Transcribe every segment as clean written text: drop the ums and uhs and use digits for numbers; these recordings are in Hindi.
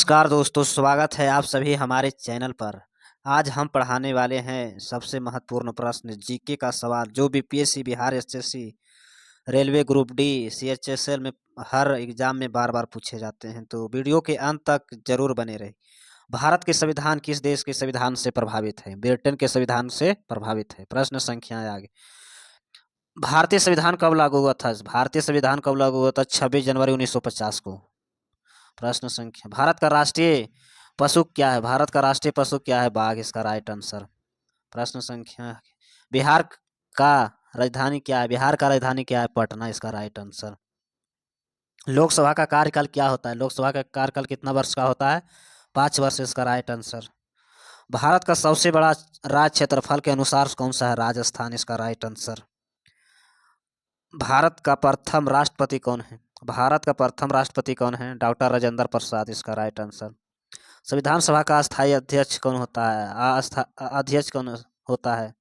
नमस्कार दोस्तों, स्वागत है आप सभी हमारे चैनल पर। आज हम पढ़ाने वाले हैं सबसे महत्वपूर्ण प्रश्न जीके का सवाल जो BPSC, Bihar SSC, railway group D, CHSL में हर एग्जाम में बार बार पूछे जाते हैं। तो वीडियो के अंत तक जरूर बने रहे। भारत के संविधान किस देश के संविधान से प्रभावित है? ब्रिटेन के संविधान से प्रभावित है। प्रश्न संख्या आगे। भारतीय संविधान कब लागू हुआ था? भारतीय संविधान कब लागू हुआ था? 26 जनवरी 1950 को। प्रश्न संख्या। भारत का राष्ट्रीय पशु क्या है? भारत का राष्ट्रीय पशु क्या है? बाघ इसका राइट आंसर। प्रश्न संख्या। बिहार का राजधानी क्या है? बिहार का राजधानी क्या है? पटना इसका राइट आंसर। लोकसभा का कार्यकाल क्या होता है? लोकसभा का कार्यकाल कितना वर्ष का होता है? 5 वर्ष इसका राइट आंसर। भारत का सबसे बड़ा राज्य क्षेत्रफल के अनुसार कौन सा है? राजस्थान इसका राइट आंसर। भारत का प्रथम राष्ट्रपति कौन है? भारत का प्रथम राष्ट्रपति कौन है? डॉक्टर राजेंद्र प्रसाद इसका राइट आंसर। संविधान सभा का अस्थायी अध्यक्ष कौन होता है? अध्यक्ष कौन होता है?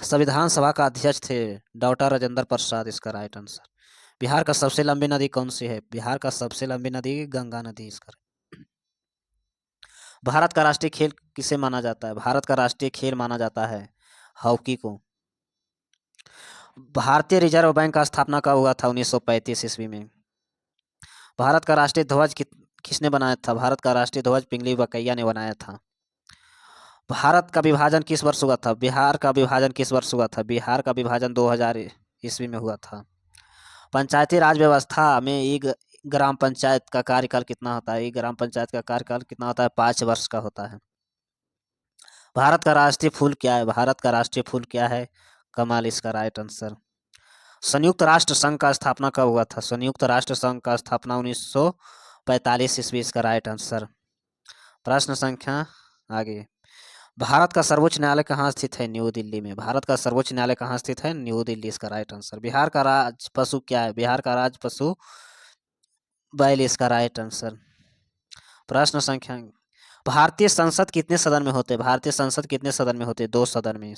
संविधान सभा का अध्यक्ष थे डॉक्टर राजेंद्र प्रसाद इसका राइट आंसर। बिहार का सबसे लंबी नदी कौन सी है? बिहार का सबसे लंबी नदी गंगा नदी इसका। भारत का राष्ट्रीय खेल किसे माना जाता है? भारत का राष्ट्रीय खेल माना जाता है हॉकी को। भारतीय रिजर्व बैंक का स्थापना कब हुआ था? 1935 ईस्वी में। भारत का राष्ट्रीय ध्वज किसने बनाया था? भारत का राष्ट्रीय ध्वज पिंगली वकैया ने बनाया था। भारत का विभाजन किस वर्ष हुआ था? बिहार का विभाजन किस वर्ष हुआ था? बिहार का विभाजन 2000 ईस्वी में हुआ था। पंचायती राज व्यवस्था में एक ग्राम पंचायत का कार्यकाल कितना होता है? एक ग्राम पंचायत का कार्यकाल कितना होता है? 5 वर्ष का होता है। भारत का राष्ट्रीय फूल क्या है? भारत का राष्ट्रीय फूल क्या है? कमल इसका राइट आंसर। संयुक्त राष्ट्र संघ का स्थापना कब हुआ था? संयुक्त राष्ट्र संघ का स्थापना 1945 ईस्वी इसका राइट आंसर। प्रश्न संख्या आगे। भारत का सर्वोच्च न्यायालय कहाँ स्थित है? न्यू दिल्ली में। भारत का सर्वोच्च न्यायालय कहाँ स्थित है? न्यू दिल्ली इसका राइट आंसर। बिहार का राज पशु क्या है? बिहार का राज पशु बैल इसका राइट आंसर। प्रश्न संख्या। भारतीय संसद कितने सदन में होते? भारतीय संसद कितने सदन में होते? 2 सदन में।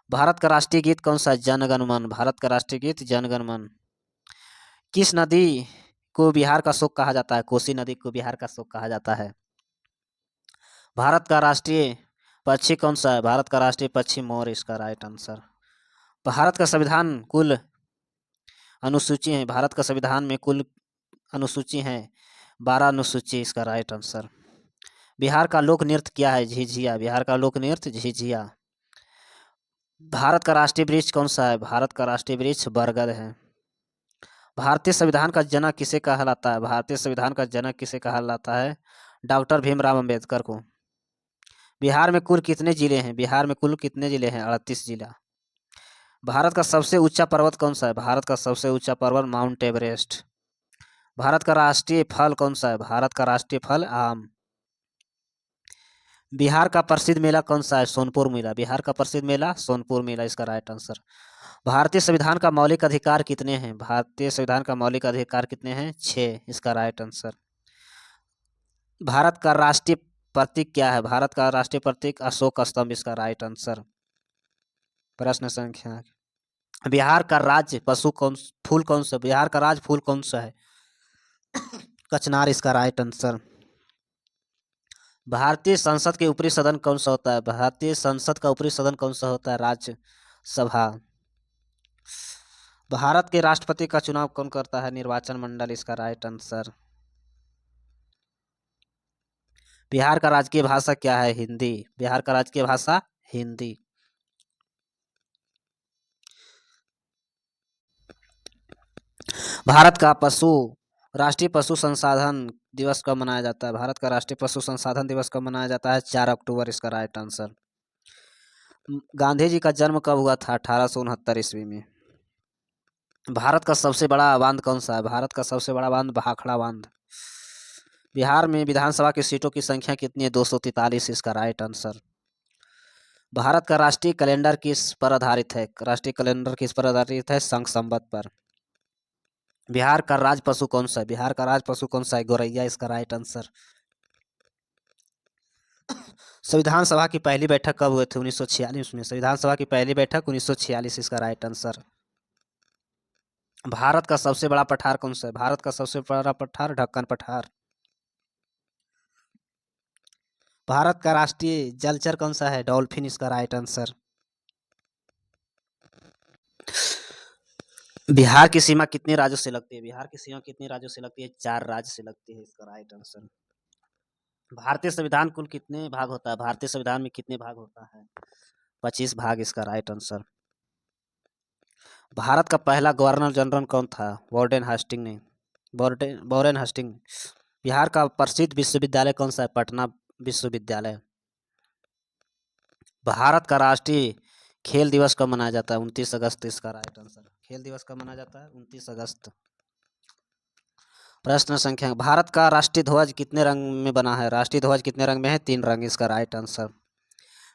भारत का राष्ट्रीय गीत कौन सा है? जन गण मन। भारत का राष्ट्रीय गीत जन गण मन। किस नदी को बिहार का शोक कहा जाता है? कोसी नदी को बिहार का शोक कहा जाता है। भारत का राष्ट्रीय पक्षी कौन सा है? भारत का राष्ट्रीय पक्षी मोर इसका राइट आंसर। भारत का संविधान कुल अनुसूची है? भारत का संविधान में कुल अनुसूची है 12 अनुसूची इसका राइट आंसर। बिहार का लोक नृत्य क्या है? झिझिया। बिहार का लोक नृत्य झिझिया। भारत का राष्ट्रीय वृक्ष कौन सा है? भारत का राष्ट्रीय वृक्ष बरगद है। भारतीय संविधान का जनक किसे कहलाता है? भारतीय संविधान का जनक किसे कहलाता है? डॉक्टर भीमराव अंबेडकर को। बिहार में कुल कितने जिले हैं? बिहार में कुल कितने जिले हैं? 38 जिला। भारत का सबसे ऊंचा पर्वत कौन सा है? भारत का सबसे ऊंचा पर्वत माउंट एवरेस्ट। भारत का राष्ट्रीय फल कौन सा है? भारत का राष्ट्रीय फल आम। बिहार का प्रसिद्ध मेला कौन सा है? सोनपुर मेला। बिहार का प्रसिद्ध मेला सोनपुर मेला इसका राइट आंसर। भारतीय संविधान का मौलिक अधिकार कितने हैं? भारतीय संविधान का मौलिक अधिकार कितने हैं? 6 इसका राइट आंसर। भारत का राष्ट्रीय प्रतीक क्या है? भारत का राष्ट्रीय प्रतीक अशोक स्तंभ इसका राइट आंसर। प्रश्न संख्या। बिहार का राज्य पशु फूल कौन सा? बिहार का राज्य फूल कौन सा है? कचनार इसका राइट आंसर। भारतीय संसद के ऊपरी सदन कौन सा होता है? भारतीय संसद का ऊपरी सदन कौन सा होता है? राज्यसभा। भारत के राष्ट्रपति का चुनाव कौन करता है? निर्वाचन मंडल इसका राइट आंसर। बिहार का राजकीय भाषा क्या है? हिंदी। बिहार का राजकीय भाषा हिंदी। भारत का राष्ट्रीय पशु संसाधन दिवस कब मनाया जाता है? भारत का राष्ट्रीय पशु संसाधन दिवस कब मनाया जाता है? 4 अक्टूबर इसका राइट आंसर। गांधी जी का जन्म कब हुआ था? 1869 ईस्वी में। भारत का सबसे बड़ा बांध कौन सा है? भारत का सबसे बड़ा बांध भाखड़ा बांध। बिहार में विधानसभा की सीटों की संख्या कितनी है? 243 इसका राइट आंसर। भारत का राष्ट्रीय कैलेंडर किस पर आधारित है? राष्ट्रीय कैलेंडर किस पर आधारित है? संघ संवत पर। बिहार का राज पशु कौन सा है? बिहार का राज पशु कौन सा है? गौरैया इसका राइट आंसर। संविधान सभा की पहली बैठक कब हुई थी? 1946 में। संविधान सभा की पहली बैठक 1946 इसका राइट आंसर। भारत का सबसे बड़ा पठार कौन सा है? भारत का सबसे बड़ा पठार ढक्कन पठार। भारत का राष्ट्रीय जलचर कौन सा है? डॉल्फिन इसका राइट आंसर। बिहार की सीमा कितने राज्यों से लगती है? बिहार की सीमा कितने राज्यों से लगती है? 4 राज्य से लगती है, इसका राइट आंसर। भारतीय संविधान कुल कितने भाग होता है? भारतीय संविधान में कितने भाग होता है? 25 भाग, इसका राइट आंसर। भारत का पहला गवर्नर जनरल कौन था? वारेन हास्टिंग ने। Warren Hasting. बिहार का प्रसिद्ध विश्वविद्यालय कौन सा है? पटना विश्वविद्यालय। भारत का राष्ट्रीय खेल दिवस कब मनाया जाता है? 29 अगस्त, इसका राइट आंसर। खेल दिवस कब मनाया जाता है? 29 अगस्त। प्रश्न संख्या, भारत का राष्ट्रीय ध्वज कितने रंग में बना है? राष्ट्रीय ध्वज कितने रंग में है? 3 रंग, इसका राइट आंसर।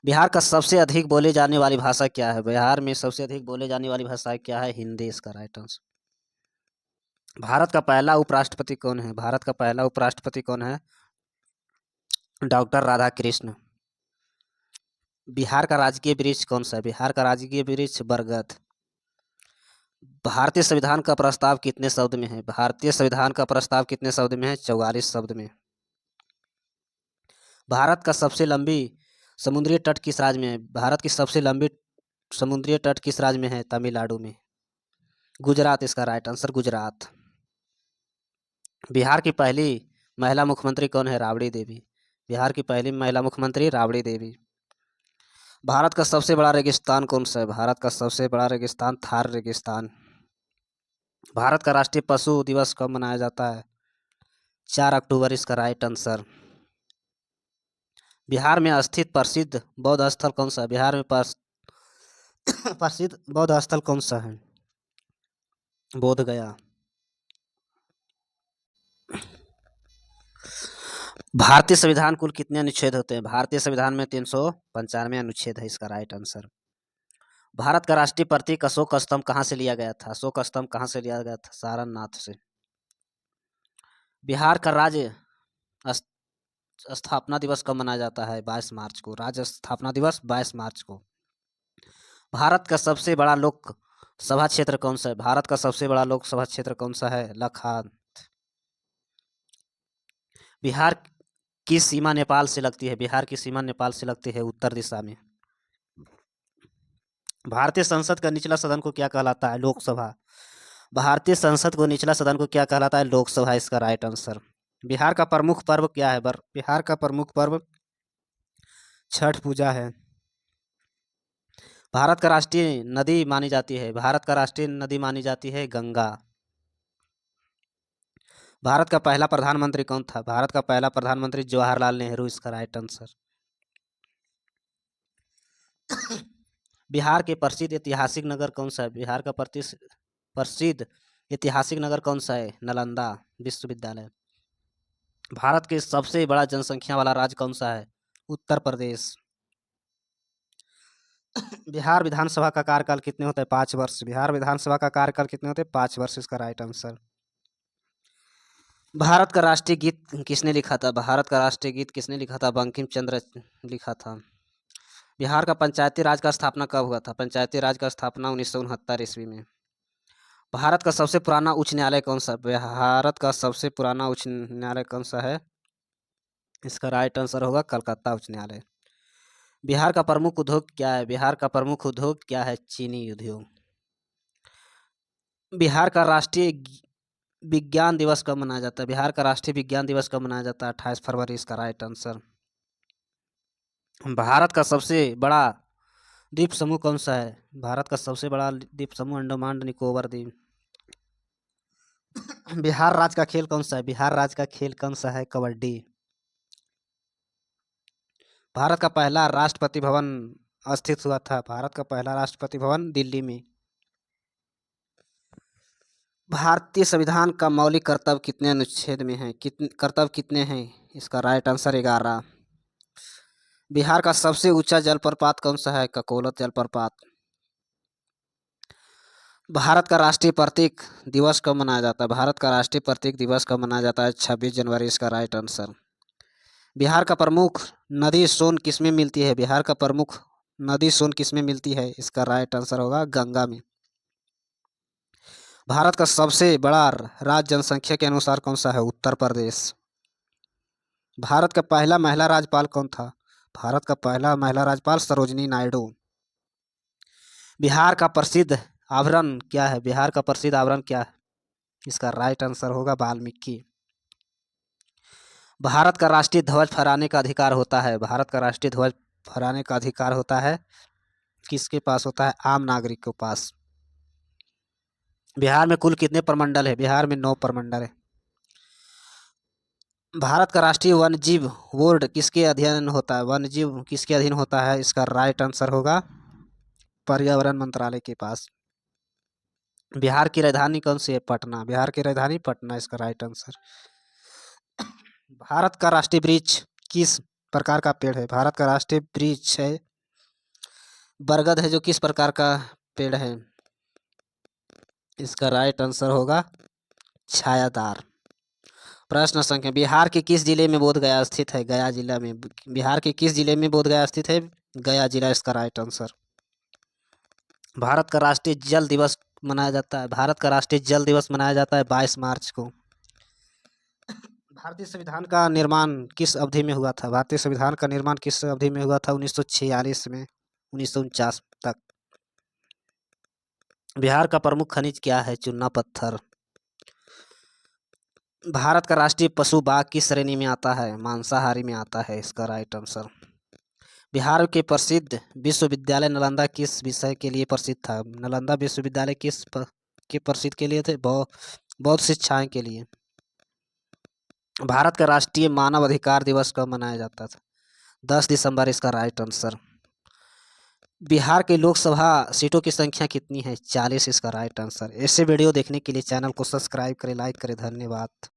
बिहार का सबसे अधिक बोली जाने वाली भाषा क्या है? बिहार में सबसे अधिक बोली जाने वाली भाषा क्या है? हिंदी, इसका राइट आंसर। भारत का पहला उपराष्ट्रपति कौन है? भारत का पहला उपराष्ट्रपति कौन है? डॉक्टर राधाकृष्ण। बिहार का राजकीय वृक्ष कौन सा है? बिहार का राजकीय वृक्ष बरगद। भारतीय संविधान का प्रस्ताव कितने शब्द में है? भारतीय संविधान का प्रस्ताव कितने शब्द में है? 44 शब्द में। भारत का सबसे लंबी समुद्री तट किस राज्य में है? भारत की सबसे लंबी समुद्री तट किस राज्य में है? तमिलनाडु में। गुजरात, इसका राइट आंसर, गुजरात। बिहार की पहली महिला मुख्यमंत्री कौन है? राबड़ी देवी। बिहार की पहली महिला मुख्यमंत्री राबड़ी देवी। भारत का सबसे बड़ा रेगिस्तान कौन सा है? भारत का सबसे बड़ा रेगिस्तान थार रेगिस्तान। भारत का राष्ट्रीय पशु दिवस कब मनाया जाता है? 4 अक्टूबर, इसका राइट आंसर। बिहार में स्थित प्रसिद्ध बौद्ध स्थल कौन सा है? बिहार में प्रसिद्ध बौद्ध स्थल कौन सा है? बोध गया। भारतीय संविधान कुल कितने अनुच्छेद होते हैं? भारतीय संविधान में 395 अनुच्छेद है, इसका राइट आंसर। भारत का राष्ट्रीय प्रतीक अशोक स्तंभ कहाँ से लिया गया था? अशोक स्तंभ कहाँ से लिया गया था? सारनाथ से। बिहार का राज्य स्थापना दिवस कब मनाया जाता है? 22 मार्च को। राज्य स्थापना दिवस 22 मार्च को। भारत का सबसे बड़ा लोकसभा क्षेत्र कौन सा है? भारत का सबसे बड़ा लोकसभा क्षेत्र कौन सा है? लखान। बिहार की सीमा नेपाल से लगती है? बिहार की सीमा नेपाल से लगती है उत्तर दिशा में। भारतीय संसद का निचला सदन को क्या कहलाता है? लोकसभा। भारतीय संसद को निचला सदन को क्या कहलाता है? लोकसभा, इसका राइट आंसर। बिहार का प्रमुख पर्व क्या है? बिहार का प्रमुख पर्व छठ पूजा है। भारत का राष्ट्रीय नदी मानी जाती है? भारत का राष्ट्रीय नदी मानी जाती है गंगा। भारत का पहला प्रधानमंत्री कौन था? भारत का पहला प्रधानमंत्री जवाहरलाल नेहरू, इसका राइट आंसर। बिहार के प्रसिद्ध ऐतिहासिक नगर कौन सा है? बिहार का प्रसिद्ध ऐतिहासिक नगर कौन सा है? नालंदा विश्वविद्यालय। भारत के सबसे बड़ा जनसंख्या वाला राज्य कौन सा है? उत्तर प्रदेश। बिहार विधानसभा का कार्यकाल कितने होते हैं? 5 वर्ष। बिहार विधानसभा का कार्यकाल कितने होते हैं? 5 वर्ष, इसका राइट आंसर। भारत का राष्ट्रीय गीत किसने लिखा था? भारत का राष्ट्रीय गीत किसने लिखा था? बंकिम चंद्र लिखा था। बिहार का पंचायती राज का स्थापना कब हुआ था? पंचायती राज का स्थापना 1969 ईस्वी में। भारत का सबसे पुराना उच्च न्यायालय कौन सा? भारत का सबसे पुराना उच्च न्यायालय कौन सा है? इसका राइट आंसर होगा कलकत्ता उच्च न्यायालय। बिहार का प्रमुख उद्योग क्या है? बिहार का प्रमुख उद्योग क्या है? चीनी उद्योग। बिहार का राष्ट्रीय विज्ञान दिवस कब मनाया जाता है? बिहार का राष्ट्रीय विज्ञान दिवस कब मनाया जाता है? 28 फरवरी, इसका राइट आंसर। भारत का सबसे बड़ा द्वीप समूह कौन सा है? भारत का सबसे बड़ा द्वीप समूह अंडमान निकोबार द्वीप। बिहार राज्य का खेल कौन सा है? बिहार राज्य का खेल कौन सा है? कबड्डी। भारत का पहला राष्ट्रपति भवन अस्थित हुआ था? भारत का पहला राष्ट्रपति भवन दिल्ली में। भारतीय संविधान का मौलिक कर्तव्य कितने अनुच्छेद में है? कर्तव्य कितने हैं? इसका राइट आंसर 11। बिहार का सबसे ऊंचा जलप्रपात कौन सा है? ककोलत जलप्रपात। भारत का राष्ट्रीय प्रतीक दिवस कब मनाया जाता है? भारत का राष्ट्रीय प्रतीक दिवस कब मनाया जाता है? 26 जनवरी, इसका राइट आंसर। बिहार का प्रमुख नदी सोन किसमें मिलती है? बिहार का प्रमुख नदी सोन किसमें मिलती है? इसका राइट आंसर होगा गंगा में। भारत का सबसे बड़ा राज्य जनसंख्या के अनुसार कौन सा है? उत्तर प्रदेश। भारत का पहला महिला राज्यपाल कौन था? भारत का पहला महिला राज्यपाल सरोजिनी नायडू। बिहार का प्रसिद्ध आभरण क्या है? बिहार का प्रसिद्ध आभरण क्या है? इसका राइट आंसर होगा वाल्मीकि। भारत का राष्ट्रीय ध्वज फहराने का अधिकार होता है। भारत का राष्ट्रीय ध्वज फहराने का अधिकार होता है किसके पास होता है? आम नागरिक के पास। बिहार में कुल कितने प्रमंडल है? बिहार में 9 प्रमंडल है। भारत का राष्ट्रीय वन्यजीव बोर्ड किसके अधीन होता है? वन्यजीव किसके अधीन होता है? इसका राइट आंसर होगा पर्यावरण मंत्रालय के पास। बिहार की राजधानी कौन सी है? पटना। बिहार की राजधानी पटना, इसका राइट आंसर। भारत का राष्ट्रीय वृक्ष किस प्रकार का पेड़ है? भारत का राष्ट्रीय वृक्ष है बरगद है, जो किस प्रकार का पेड़ है? इसका राइट आंसर होगा छायादार। प्रश्न संख्या, बिहार के किस जिले में बोध गया स्थित है? गया जिला में। बिहार के किस जिले में बोध गया स्थित है? गया जिला, इसका राइट आंसर। भारत का राष्ट्रीय जल दिवस मनाया जाता है। भारत का राष्ट्रीय जल दिवस मनाया जाता है 22 मार्च को। भारतीय संविधान का निर्माण किस अवधि में हुआ था? भारतीय संविधान का निर्माण किस अवधि में हुआ था? 1946 में 1949 तक। बिहार का प्रमुख खनिज क्या है? चूना पत्थर। भारत का राष्ट्रीय पशु बाघ किस श्रेणी में आता है? मांसाहारी में आता है, इसका राइट आंसर। बिहार के प्रसिद्ध विश्वविद्यालय नालंदा किस विषय के लिए प्रसिद्ध था? नालंदा विश्वविद्यालय के प्रसिद्ध के लिए थे? बौद्ध शिक्षाएं के लिए। भारत का राष्ट्रीय मानव अधिकार दिवस कब मनाया जाता था? 10 दिसंबर, इसका राइट आंसर। बिहार के लोकसभा सीटों की संख्या कितनी है? 40, इसका राइट आंसर। ऐसे वीडियो देखने के लिए चैनल को सब्सक्राइब करें, लाइक करें। धन्यवाद।